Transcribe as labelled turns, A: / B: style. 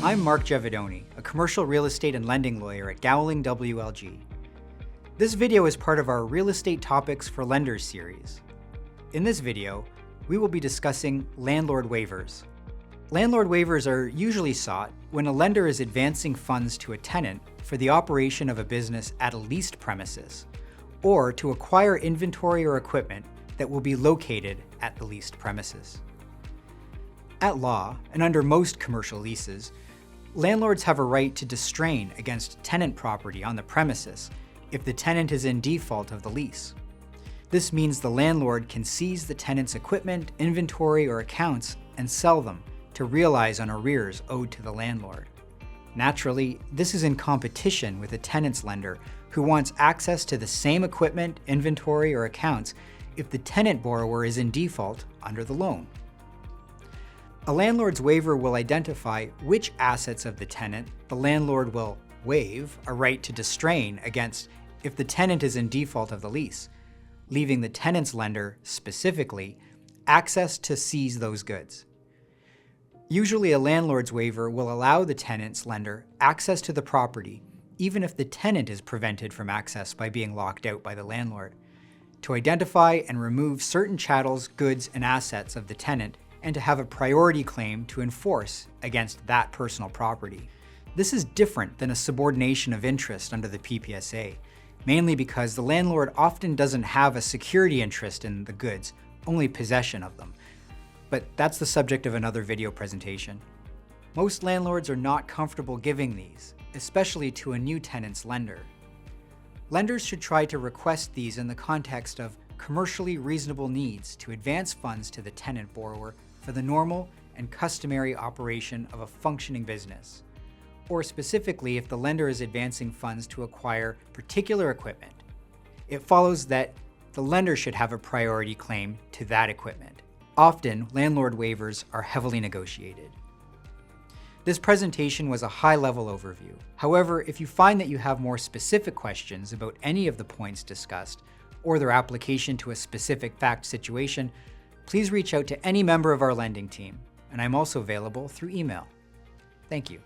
A: I'm Mark Gevidoni, a commercial real estate and lending lawyer at Gowling WLG. This video is part of our Real Estate Topics for Lenders series. In this video, we will be discussing landlord waivers. Landlord waivers are usually sought when a lender is advancing funds to a tenant for the operation of a business at a leased premises, or to acquire inventory or equipment that will be located at the leased premises. At law, and under most commercial leases, landlords have a right to distrain against tenant property on the premises if the tenant is in default of the lease. This means the landlord can seize the tenant's equipment, inventory, or accounts and sell them to realize on arrears owed to the landlord. Naturally, this is in competition with a tenant's lender who wants access to the same equipment, inventory, or accounts if the tenant borrower is in default under the loan. A landlord's waiver will identify which assets of the tenant the landlord will waive a right to distrain against if the tenant is in default of the lease, leaving the tenant's lender, specifically, access to seize those goods. Usually, a landlord's waiver will allow the tenant's lender access to the property, even if the tenant is prevented from access by being locked out by the landlord, to identify and remove certain chattels, goods, and assets of the tenant, and to have a priority claim to enforce against that personal property. This is different than a subordination of interest under the PPSA, mainly because the landlord often doesn't have a security interest in the goods, only possession of them. But that's the subject of another video presentation. Most landlords are not comfortable giving these, especially to a new tenant's lender. Lenders should try to request these in the context of commercially reasonable needs to advance funds to the tenant borrower for the normal and customary operation of a functioning business, or specifically if the lender is advancing funds to acquire particular equipment. It follows that the lender should have a priority claim to that equipment. Often, landlord waivers are heavily negotiated. This presentation was a high-level overview. However, if you find that you have more specific questions about any of the points discussed, or their application to a specific fact situation, please reach out to any member of our lending team, and I'm also available through email. Thank you.